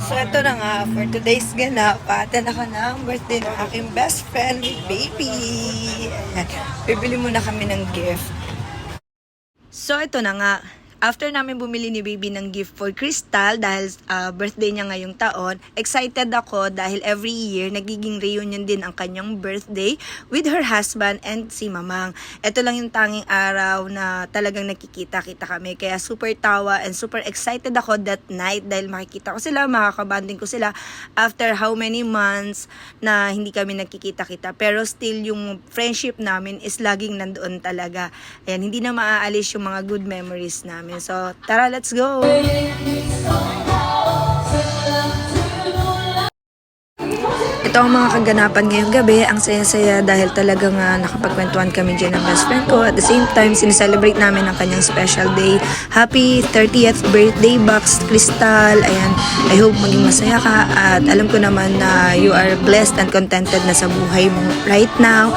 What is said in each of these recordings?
So, ito na nga, for today's ganap, attend ako ng birthday ng aking best friend with baby. Ayan. Bibili muna kami ng gift. So, ito na nga. After namin bumili ni baby ng gift for Crystal dahil birthday niya ngayong taon, excited ako dahil every year nagiging reunion din ang kanyang birthday with her husband and si Mamang. Ito lang yung tanging araw na talagang nakikita-kita kami. Kaya super tawa and super excited ako that night dahil makikita ko sila, makakabanding ko sila after how many months na hindi kami nagkikita-kita. Pero still yung friendship namin is laging nandoon talaga. Ayan, hindi na maaalis yung mga good memories namin. So, tara, let's go! Ito ang mga kaganapan ngayong gabi. Ang saya-saya dahil talagang nakapagkwentuhan kami dyan ng best friend ko. At the same time, sineselebrate namin ang kanyang special day. Happy 30th birthday, Box Crystal. Ayan, I hope maging masaya ka. At alam ko naman na you are blessed and contented na sa buhay mo right now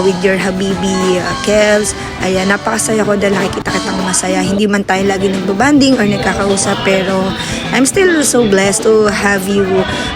with your habibi, Kels. Ayan, napakasaya ko dahil nakikita kitang masaya. Hindi man tayo lagi nagbabanding or nagkakausap, pero I'm still so blessed to have you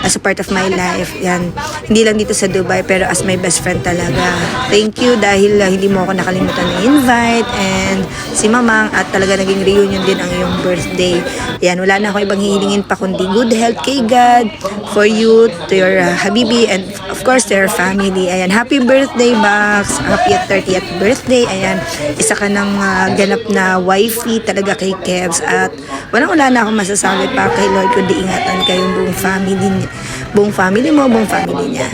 as a part of my life. Yan, hindi lang dito sa Dubai, pero as my best friend talaga. Thank you dahil hindi mo ako nakalimutan na invite, and si Mamang, at talaga naging reunion din ang iyong birthday. Yan, wala na akong ibang hihilingin pa kundi good health kay God, for you, to your habibi, and of course to your family. Ayan, happy birthday, Max. Happy 30th birthday. Ayan, isa ka ng ganap na wifey talaga kay Kebs, at wala na akong masasabi pa kay Lord kundi ingatan kayong buong family mo, buong family niya.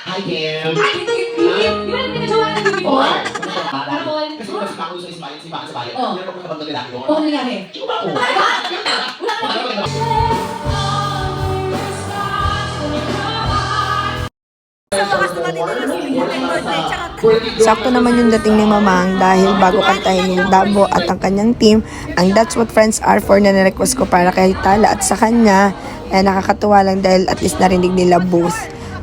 Hi, Kim. Kasi mas ako sa simbahan sa bayan. Meron ako kabang lalaki doon. Oo, nangyari. Sakto naman yung dating ni Mamang dahil bago kantahin yung Dabo at ang kanyang team, ang That's What Friends Are For na nirequest ko para kay Tala at sa kanya, nakakatuwa lang dahil at least narinig nila both.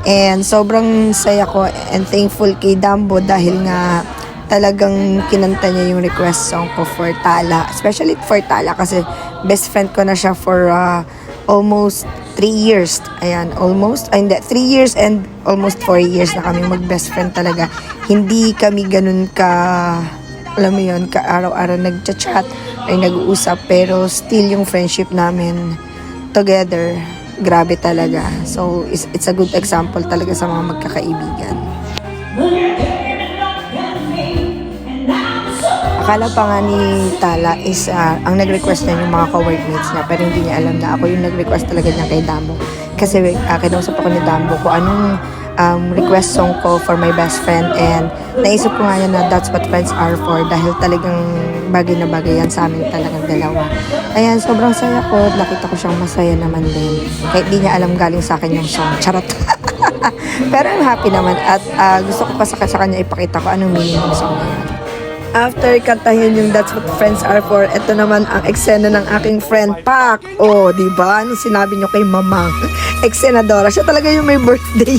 And sobrang saya ko and thankful kay Dambo dahil nga talagang kinanta niya yung request song ko for Tala. Especially for Tala kasi best friend ko na siya for almost 3 years. Ayan, almost. Ay, hindi, 3 years and almost 4 years na kami mag-best friend talaga. Hindi kami ganun ka, alam mo yun, ka araw-araw nag-chat ay nag-uusap. Pero still yung friendship namin together, grabe talaga. So, it's a good example talaga sa mga magkakaibigan. Akala pa nga ni Tala is ang nag-request niya yung mga co-workmates niya, pero hindi niya alam na ako yung nag-request talaga niya kay Dambo. Kasi kinausap ako ni Dambo kung anong request song ko for my best friend, and naisip ko nga yan na That's What Friends Are For dahil talagang bagay na bagay yan sa amin talagang dalawa. Ayan, sobrang saya ko. Nakita ko siyang masaya naman din. Kahit di niya alam galing sa akin yung song. Charot. Pero I'm happy naman at gusto ko pa sa kanya ipakita ko anong meaning ng song na yan. After kantahin yung That's What Friends Are For, ito naman ang eksena ng aking friend Pak. Oh, di ba? Ano sinabi nyo kay Mamang? Eksenadora. Siya talaga yung may birthday.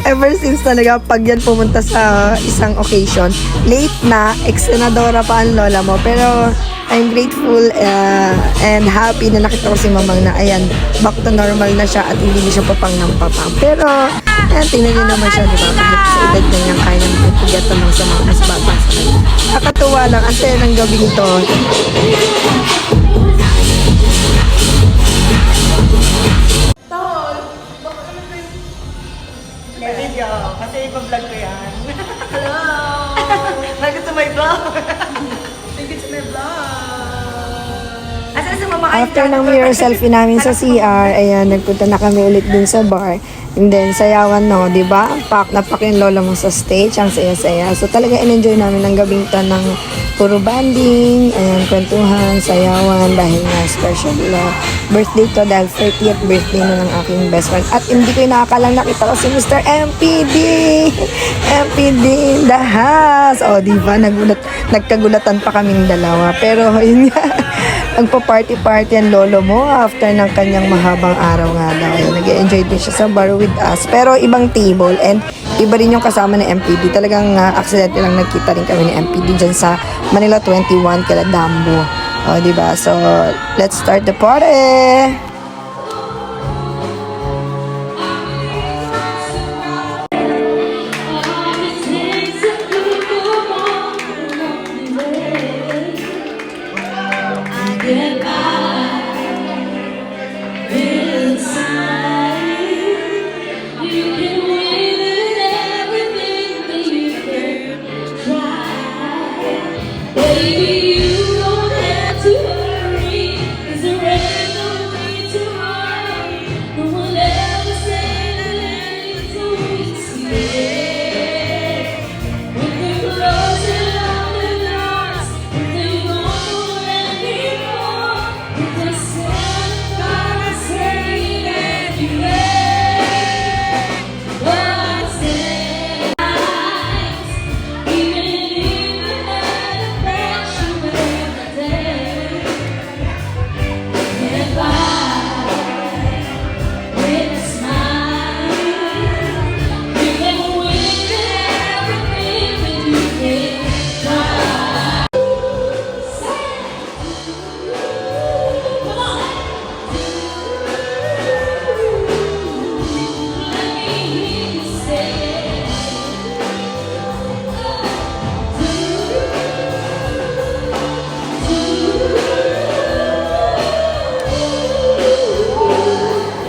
Ever since talaga, pag yan pumunta sa isang occasion, late na, eksenadora pa ang lola mo. Pero I'm grateful and happy na nakita ko si Mamang na ayan, back to normal na siya at hindi na siya papang ng papang. Pero, tingnan niyo naman siya, di ba? Kahit sa edad na niyang kaya ng pupugat naman sa mga mas bata sa kanya. Nakakatuwa lang, ang saya ng gabing to. Video, kasi ipa-vlog ko yan. Hello! Welcome to my vlog! Welcome to my vlog! Asan sa mama? After ng mirror selfie namin sa CR, ayan, nagpunta na kami ulit dun sa bar. And then, sayawan, no, di ba? Pak yung lola mo sa stage, ang saya-saya. So, talaga in-enjoy namin ang gabing to ng puro banding, ayan, kwentuhan, sayawan, dahil nga special birthday to, dahil 30th birthday na ng aking best friend. At hindi ko nakakalang nakita ko si Mr. MPD! MPD in the house! O, di ba? Nagkagulatan pa kaming dalawa. Pero, yun nga, nagpa-party-party ang lolo mo after ng kanyang mahabang araw nga daw. Nag-enjoy din siya sa bar with us. Pero ibang table and iba rin yung kasama ng MPD. Talagang accident lang nagkita rin kami ni MPD dyan sa Manila 21 kala Dambo. O, diba? So, let's start the party!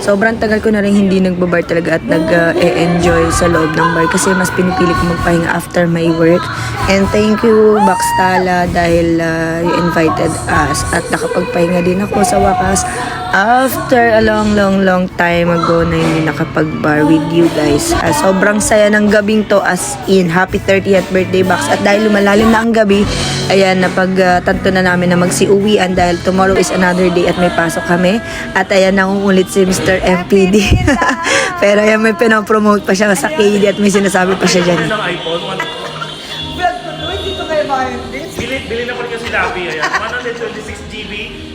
Sobrang tagal ko na rin hindi nagbabar talaga at nag-enjoy sa loob ng bar kasi mas pinipili ko magpahinga after my work. And thank you, Bakstala, dahil you invited us at nakapagpahinga din ako sa wakas after a long time ago na hindi nakapag-bar with you guys. Sobrang saya ng gabing to, as in, happy 30th birthday, Bax. At dahil lumalalim na ang gabi, ayan, napagtanto na namin na magsiuwian dahil tomorrow is another day at may pasok kami. At ayan, nangungulit si Mr. MPD. Pero ayan, may pinapromote pa siya sa KD at may sinasabi pa siya dyan. Ng iPhone, Dito kayo bayan this? bili na pa rin kasi Labi, ayan. 126 GB,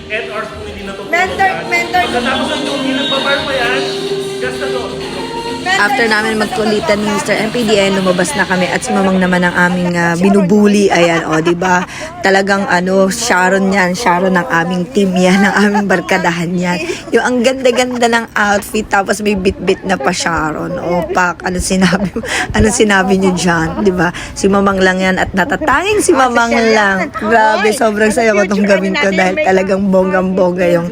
8 hours po hindi natutulog. Mentor. Pagkatapos ng hindi nagbabar mo yan, gas na doon. After namin magkulitan ni Mr. MPD, ay lumabas na kami at si Mamang naman ang aming binubuli. Ayan, o, diba? Talagang Sharon yan. Sharon ng aming team yan, ng aming barkadahan yan. Yung ang ganda-ganda ng outfit, tapos may bit-bit na pa Sharon. O, pak, ano sinabi niyo dyan, diba? Si Mamang lang yan at natatanging si Mamang lang. Grabe, sobrang saya ko tong gawin ko dahil talagang bonggang-bongga yung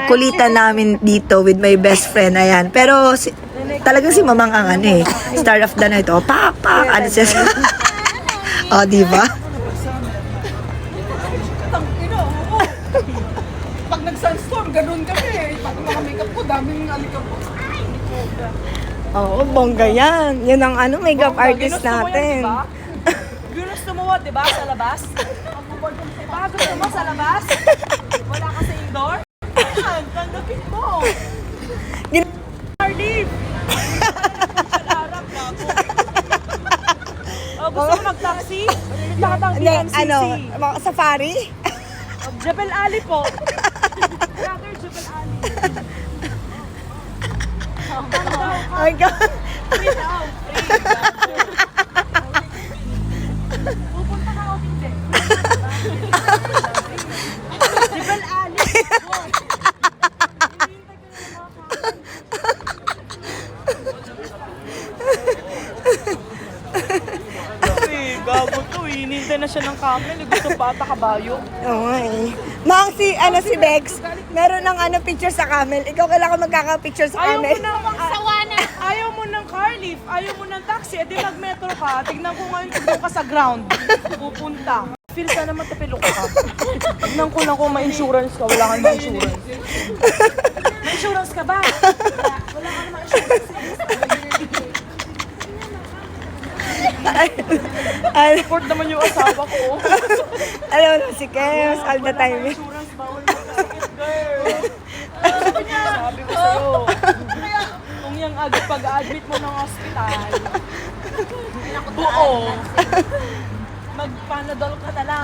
kulitan namin dito with my best friend. Ayan, pero talagang si Mamang ang star of the night. O, pak, ano siya? O, diba? Pag nag-sunstorm, ganun kami. Pag naka-makeup ko, daming alikabok. Oo, bongga yan. Yun ang makeup artist Ginusto mo yan, natin. diba? Ginusto mo, diba, sa labas? Diba, gusto mo sa labas? Wala ka sa indoor? Ayan, tanggapin mo. Carly! Gusto mo mag-taxi? Tatang PNCC. Safari? Jebel Ali po. Brother Jebel Ali. Oh my God. Free daw. Pupunta ka o hindi? Jebel Ali. Gago to, hinintay na siya ng camel. Gusto pa ata kabayo. Oo nga Mang, si Bex, meron ng picture sa camel. Ikaw kailangan magkaka-picture sa Ayaw camel. mo ng magsawana. Ayaw mo ng car lift. Ayaw mo ng taxi. Edi mag-metro ka. Tignan ko ngayon kung doon ka sa ground. Pupunta. Feel sana matapilok ka. Tignan ko lang kung may insurance ka. Wala kang insurance. May insurance ka ba? Wala ka naman insurance. Support naman yung asawa ko. Alam mo, si Kems, all the time. Insurance, bawal mo kasakit, girl. Sabi ko sa'yo. Kung yung pag-admit mo ng hospital, buo, mag-panadol ka na lang.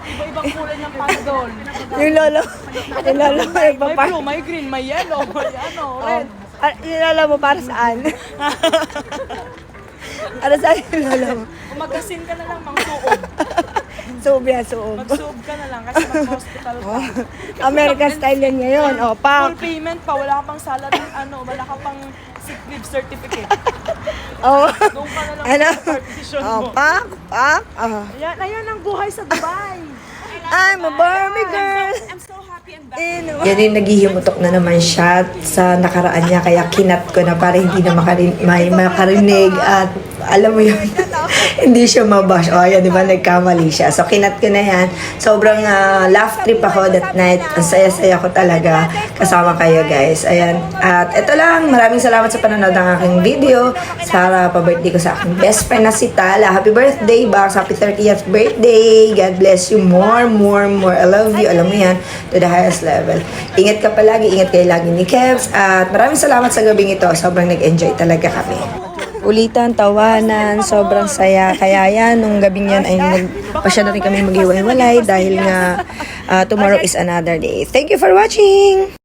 Iba-ibang kulay ng panadol. Yung lolo mo, May blue, may green, may yellow, may red. Yung lolo mo, para saan? Ano saan yung lolo mo? Umagasin ka na lang, mang suod. Suob yan, suob. Mag-suob ka na lang kasi mag-hospital ka. American style yan ngayon. O, Full pak. payment pa, wala ka pang salary, wala ka pang sick leave certificate. O, Doon ka na lang ano? sa partition O, mo. pak, pak. O. Ayan ang buhay sa Dubai. I'm a Barbie girl. I'm so happy and Yan yung naghihimutok na naman siya sa nakaraan niya, kaya kinat ko na para hindi na may makarinig at alam mo yun, hindi siya mabash. O, ayan, di ba, nagkamali siya. So, kinat ko na yan. Sobrang laugh trip ako that night. Ang saya-saya ko talaga kasama kayo, guys. Ayan. At ito lang, maraming salamat sa panonood ng aking video. Sa pa-birthday ko sa aking best friend na si Tala. Happy birthday, Bax. Happy 30th birthday. God bless you more, more, more. I love you. Alam mo yan, to the highest level. Ingat ka palagi. Ingat kayo lagi ni Kevs. At maraming salamat sa gabing ito. Sobrang nag-enjoy talaga kami. Ulitan, tawanan, sobrang saya. Kaya yan, nung gabing yan ay pasya na rin kami mag-iwalay dahil nga tomorrow is another day. Thank you for watching!